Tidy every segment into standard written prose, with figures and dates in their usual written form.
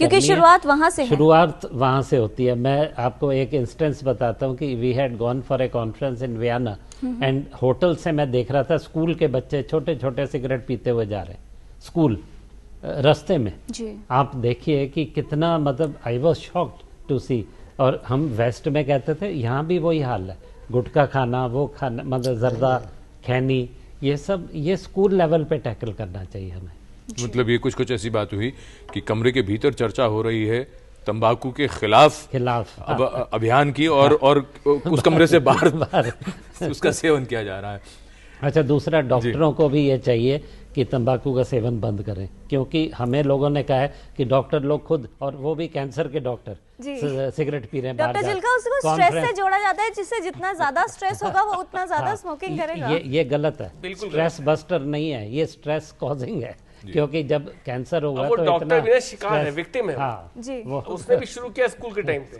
क्योंकि शुरुआत वहां से शुरुआत वहां से होती है। मैं आपको एक इंस्टेंस बताता हूँ कि we had gone for a conference in Vienna and hotel से मैं देख रहा था स्कूल के बच्चे छोटे छोटे सिगरेट पीते हुए जा रहे स्कूल रास्ते में जी। आप देखिए कि कितना, मतलब आई वॉज शॉक्ड टू सी। और हम वेस्ट में कहते थे, यहाँ भी वही हाल है, गुटखा खाना, वो खाना, मतलब जर्दा, खैनी, ये सब ये स्कूल लेवल पे टैकल करना चाहिए हमें। मतलब ये कुछ ऐसी बात हुई कि कमरे के भीतर चर्चा हो रही है तंबाकू के खिलाफ अभियान की, और उस कमरे से बाहर उसका सेवन किया जा रहा है। अच्छा, दूसरा डॉक्टरों को भी ये चाहिए कि तंबाकू का सेवन बंद करें, क्योंकि हमें लोगों ने कहा है कि डॉक्टर लोग खुद, और वो भी कैंसर के डॉक्टर, सिगरेट पी रहे हैं। डॉक्टर जिल्का, उसको स्ट्रेस से जोड़ा जाता है, जिससे जितना ज्यादा स्ट्रेस होगा वो उतना ज्यादा स्मोकिंग करेगा। ये गलत है। स्ट्रेस बस्टर नहीं है, ये स्ट्रेस कॉजिंग है, क्योंकि जब कैंसर होगा वो तो डॉक्टर भी शिकार है, विक्टिम है। हाँ जी। उसने भी शुरू किया स्कूल के टाइम पे,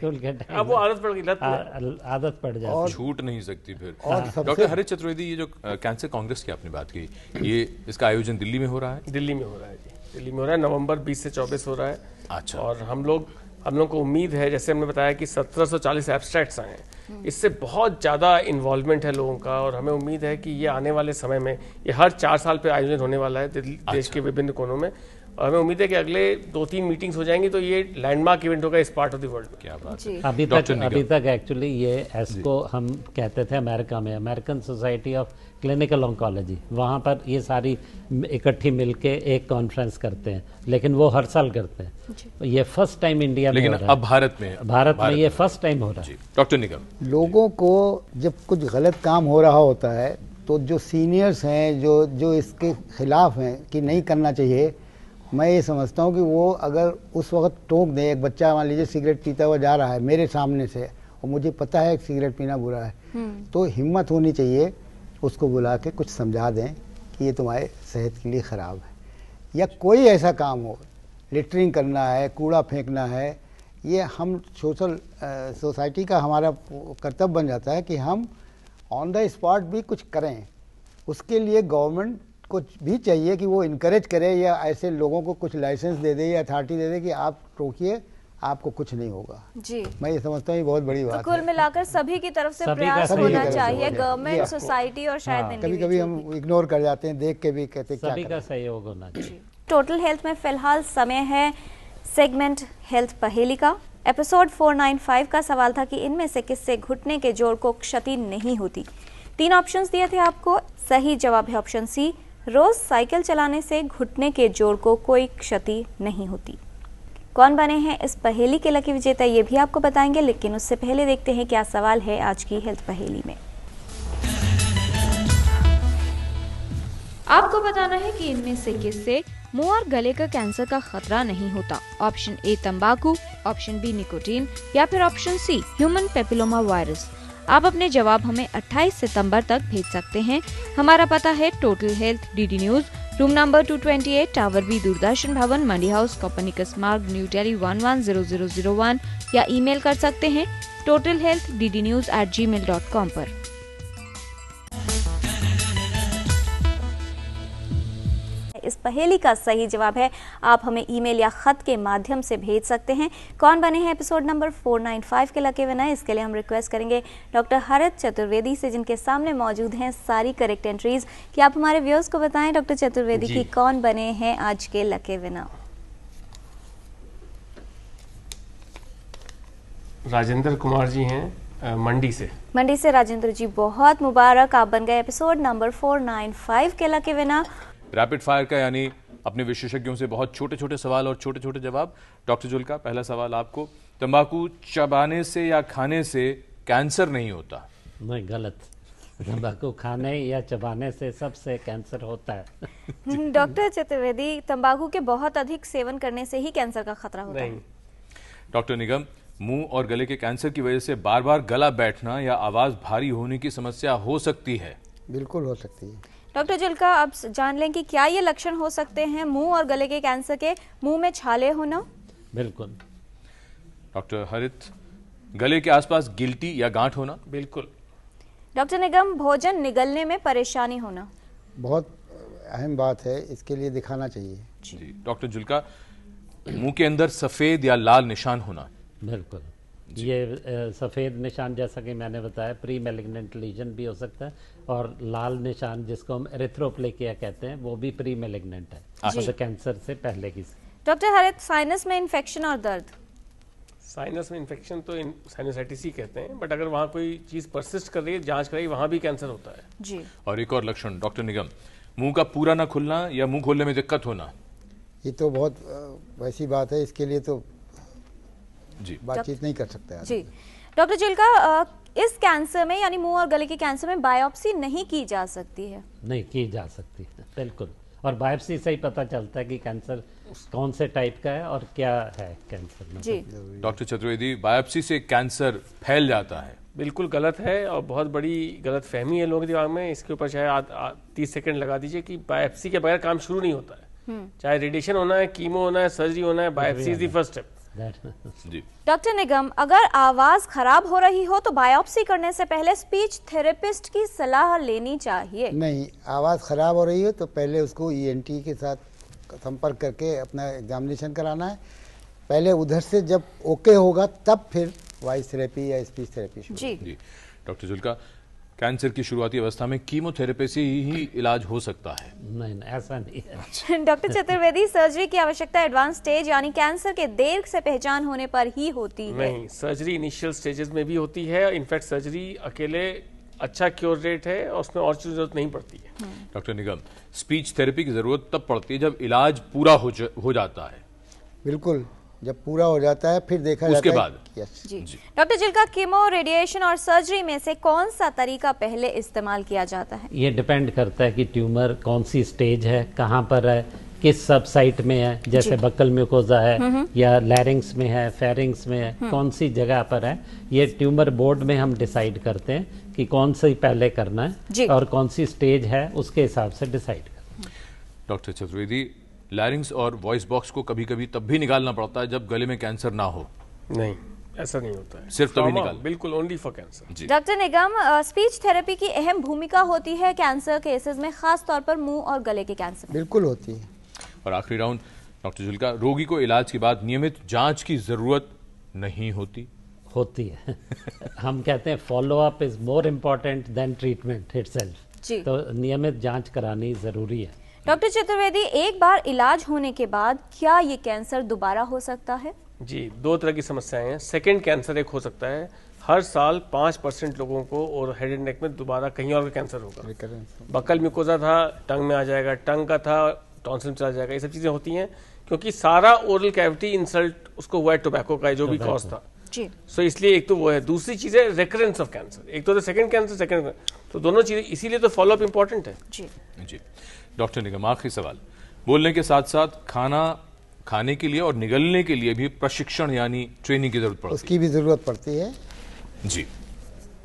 अब वो आदत पड़ गई, आदत पड़ जाती, छूट नहीं सकती फिर। डॉक्टर हरित चतुर्वेदी, ये जो कैंसर कांग्रेस की आपने बात की, ये इसका आयोजन दिल्ली में हो रहा है? दिल्ली में हो रहा है जी, दिल्ली में हो रहा है, नवंबर 20 से 24 हो रहा है। अच्छा। और हम लोग को उम्मीद है, जैसे हमने बताया कि 1740 एब्स्ट्रैक्ट्स आए हैं, इससे बहुत ज़्यादा इन्वॉल्वमेंट है लोगों का, और हमें उम्मीद है कि ये आने वाले समय में, ये हर 4 साल पे आयोजन होने वाला है देश के विभिन्न कोनों में, और हमें उम्मीद है कि अगले 2-3 मीटिंग्स हो जाएंगी तो ये लैंडमार्क इवेंट होगा इस पार्ट ऑफ द वर्ल्ड में। क्या बात है। अभी तक एक्चुअली ये एस्को हम कहते थे अमेरिका में, American society of clinical oncology, वहाँ पर ये सारी इकट्ठी मिलके एक कॉन्फ्रेंस करते हैं, लेकिन वो हर साल करते हैं। ये फर्स्ट टाइम इंडिया में लेकिन हो रहा है। अब भारत में ये फर्स्ट टाइम हो रहा है। डॉक्टर निगम, लोगों को जब कुछ गलत काम हो रहा होता है तो जो सीनियर्स हैं, जो इसके खिलाफ हैं कि नहीं करना चाहिए, मैं ये समझता हूँ कि वो अगर उस वक्त टोक दें, एक बच्चा मान लीजिए सिगरेट पीता हुआ जा रहा है मेरे सामने से, और मुझे पता है कि सिगरेट पीना बुरा है, तो हिम्मत होनी चाहिए उसको बुला के कुछ समझा दें कि ये तुम्हारे सेहत के लिए ख़राब है। या कोई ऐसा काम हो, लिटरिंग करना है, कूड़ा फेंकना है, ये हम सोसाइटी का हमारा कर्तव्य बन जाता है कि हम ऑन द स्पॉट भी कुछ करें। उसके लिए गवर्नमेंट को भी चाहिए कि वो इनकरेज करे, या ऐसे लोगों को कुछ लाइसेंस दे दे या अथॉरिटी दे दे कि आप रोकिए, आपको कुछ नहीं होगा जी। मैं ये समझता हूँ ये बहुत बड़ी बात है। कुल मिलाकर सभी की तरफ से प्रयास होना चाहिए, गवर्नमेंट, सोसाइटी और शायद कभी कभी हम इग्नोर कर जाते हैं, देख के भी कहते हैं सभी का सहयोग होना चाहिए। टोटल हेल्थ में फिलहाल समय है सेगमेंट हेल्थ पहेली का। एपिसोड 495 का सवाल था कि इनमें से किससे घुटने के जोड़ को क्षति नहीं होती। 3 ऑप्शंस दिए थे आपको। सही जवाब है ऑप्शन सी, रोज साइकिल चलाने से घुटने के जोड़ को कोई क्षति नहीं होती। कौन बने हैं इस पहेली के लकी विजेता, ये भी आपको बताएंगे, लेकिन उससे पहले देखते हैं क्या सवाल है आज की हेल्थ पहेली में। आपको बताना है कि इनमें से किससे मुंह और गले का कैंसर का खतरा नहीं होता। ऑप्शन ए तंबाकू, ऑप्शन बी निकोटीन, या फिर option C human papilloma virus. आप अपने जवाब हमें 28 सितंबर तक भेज सकते हैं। हमारा पता है total health, DD news, room number 228, tower B, Doordarshan Bhavan, Mandi house, Copernicus Marg, new Delhi 110001, या ईमेल कर सकते हैं totalhealthddnews@gmail.com पर। इस पहेली का सही जवाब है, आप हमें ईमेल या खत के माध्यम से भेज सकते हैं। कौन बने हैं एपिसोड नंबर 495 के लकी विनर, इसके लिए हम रिक्वेस्ट करेंगे डॉक्टर हरित चतुर्वेदी से, जिनके सामने मौजूद हैं सारी करेक्ट एंट्रीज, कि आप हमारे व्यूअर्स को बताएं डॉक्टर चतुर्वेदी की कौन बने हैं आज के लकी विनर। राजेंद्र कुमार जी हैं मंडी से। मंडी से राजेंद्र जी, बहुत मुबारक, आप बन गए एपिसोड नंबर 495 के लकी विनर। रैपिड फायर का यानी अपने विशेषज्ञों से बहुत छोटे छोटे सवाल और छोटे छोटे जवाब। डॉक्टर जुल्का, पहला सवाल आपको, तंबाकू चबाने से या खाने से कैंसर नहीं होता? नहीं, गलत। तंबाकू खाने या चबाने से सबसे कैंसर होता है। डॉक्टर चतुर्वेदी, तंबाकू के बहुत अधिक सेवन करने से ही कैंसर का खतरा होता है। डॉक्टर निगम, मुंह और गले के कैंसर की वजह से बार बार गला बैठना या आवाज भारी होने की समस्या हो सकती है? बिल्कुल हो सकती है। डॉक्टर जुल्का, अब जान लें कि क्या ये लक्षण हो सकते हैं मुंह और गले के कैंसर के? मुंह में छाले होना? बिल्कुल। डॉक्टर हरित, गले के आसपास गिल्टी या गांठ होना? बिल्कुल। डॉक्टर निगम, भोजन निगलने में परेशानी होना? बहुत अहम बात है, इसके लिए दिखाना चाहिए। जी। डॉक्टर जुल्का, मुंह के अंदर सफेद या लाल निशान होना। बिल्कुल, ये सफ़ेद निशान जैसा कि मैंने बताया प्री मेलिग्नेंट लीजन भी हो सकता है, और लाल निशान जिसको हम एरिथ्रोप्लेकिया कहते हैं वो भी प्री मेलिग्नेंट है, मतलब कैंसर से पहले की। डॉक्टर हरित, साइनस में इन्फेक्शन और दर्द। साइनस में इन्फेक्शन तो साइनोसाइटिस ही कहते हैं, बट अगर वहाँ कोई चीज़ परसिस्ट कर रही है, जांच कराई, वहाँ भी कैंसर होता है जी। और एक और लक्षण डॉक्टर निगम, मुंह का पूरा ना खुलना या मुंह खोलने में दिक्कत होना। ये तो बहुत वैसी बात है, इसके लिए तो जी बातचीत नहीं कर सकते हैं। जी डॉक्टर चिल्का, इस कैंसर में यानी मुंह और गले के कैंसर में बायोप्सी नहीं की जा सकती है? नहीं की जा सकती है, बिल्कुल, और बायोप्सी से ही पता चलता है कि कैंसर कौन से टाइप का है और क्या है कैंसर में। जी डॉक्टर चतुर्वेदी, बायोप्सी से कैंसर फैल जाता है? बिल्कुल गलत है और बहुत बड़ी गलत फहमी है लोगों के दिमाग में। इसके ऊपर चाहे 30 सेकंड लगा दीजिए कि बायोप्सी के बगैर काम शुरू नहीं होता है। चाहे रेडिएशन होना है, कीमो होना है, सर्जरी होना है, biopsy is the first step. जी डॉक्टर निगम, अगर आवाज खराब हो रही हो तो बायोप्सी करने से पहले स्पीच थेरेपिस्ट की सलाह लेनी चाहिए? नहीं, आवाज़ ख़राब हो रही हो तो पहले उसको ईएनटी के साथ संपर्क करके अपना एग्जामिनेशन कराना है। पहले उधर से जब ओके होगा तब फिर वॉइस थेरेपी या स्पीच थेरेपी शुरू। जी डॉक्टर जुल्का, कैंसर की शुरुआती अवस्था में कीमोथेरेपी से ही इलाज हो सकता है? नहीं, ऐसा नहीं है। डॉक्टर चतुर्वेदी, सर्जरी की आवश्यकता एडवांस स्टेज यानी कैंसर के देर से पहचान होने पर ही होती है? नहीं, सर्जरी इनिशियल स्टेजेस में भी होती है। इनफैक्ट सर्जरी अकेले अच्छा क्योर रेट है और उसमें और चीज़ जरूरत नहीं पड़ती है। डॉक्टर निगम, स्पीच थेरेपी की जरूरत तब पड़ती है जब इलाज पूरा हो जाता है? बिल्कुल, जब पूरा हो जाता है फिर देखा जाता है उसके बाद? यस। जी डॉक्टर चिल्का, कीमो, रेडिएशन और सर्जरी में से कौन सा तरीका पहले इस्तेमाल किया जाता है? ये डिपेंड करता है कि ट्यूमर कौन सी स्टेज है, कहाँ पर है, किस सब साइट में है, जैसे बक्कल म्यूकोजा है या लैरिंग्स में है, फेरिंग्स में है, कौन सी जगह पर है, ये ट्यूमर बोर्ड में हम डिसाइड करते हैं कि कौन सी पहले करना है और कौन सी स्टेज है, उसके हिसाब से डिसाइड करना है। डॉक्टर चतुर्वेदी, लैरिंग्स और वॉइस बॉक्स को कभी कभी तब भी निकालना पड़ता है जब गले में कैंसर ना हो? नहीं, ऐसा नहीं होता है, सिर्फ तभी निकाल? बिल्कुल, only for cancer. Doctor Nigam, speech therapy की अहम भूमिका होती है कैंसर केसेस में, खास तौर पर मुंह और गले के कैंसर में? बिल्कुल होती है। और आखिरी राउंड डॉक्टर जुल्का, रोगी को इलाज के बाद नियमित जांच की जरूरत नहीं होती? होती है। हम कहते हैं follow up is more important than treatment itself. जी तो नियमित जांच करानी जरूरी है। डॉक्टर चतुर्वेदी, एक बार इलाज होने के बाद क्या ये कैंसर दोबारा हो सकता है? जी, दो तरह की समस्याएं हैं। सेकंड कैंसर एक हो सकता है, हर साल 5% लोगों को और हेड एंड नेक में दोबारा कहीं और कैंसर होगा। बक्कल म्यूकोजा था, टंग में आ जाएगा, टंग का था, टॉन्सिल में चला जाएगा। ये सब चीजें होती हैं क्योंकि सारा ओरल कैविटी इंसल्ट उसको हुआ है टोबैको का, जो भी कॉज था। जी सो इसलिए एक तो वो है, दूसरी चीज है रेकरेंस ऑफ कैंसर। एक तो सेकंड कैंसर, तो दोनों चीजें, इसीलिए तो फॉलोअप इंपॉर्टेंट है। जी डॉक्टर निगम, आखिरी सवाल, बोलने के साथ साथ खाना खाने के लिए और निगलने के लिए भी प्रशिक्षण यानी ट्रेनिंग की जरूरत पड़ती है? उसकी भी जरूरत पड़ती है। जी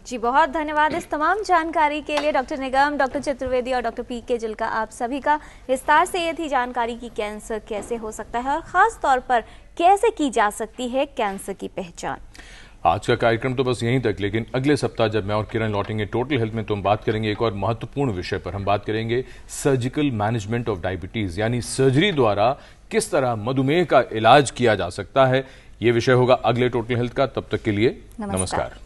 जी बहुत धन्यवाद इस तमाम जानकारी के लिए डॉक्टर निगम, डॉक्टर चतुर्वेदी और डॉक्टर पी.के. जिल्का, आप सभी का। विस्तार से ये थी जानकारी कि कैंसर कैसे हो सकता है और खास तौर पर कैसे की जा सकती है कैंसर की पहचान। आज का कार्यक्रम तो बस यहीं तक, लेकिन अगले सप्ताह जब मैं और किरण लौटेंगे टोटल हेल्थ में, तो हम बात करेंगे एक और महत्वपूर्ण विषय पर। हम बात करेंगे सर्जिकल मैनेजमेंट ऑफ डायबिटीज, यानी सर्जरी द्वारा किस तरह मधुमेह का इलाज किया जा सकता है। यह विषय होगा अगले टोटल हेल्थ का। तब तक के लिए नमस्कार।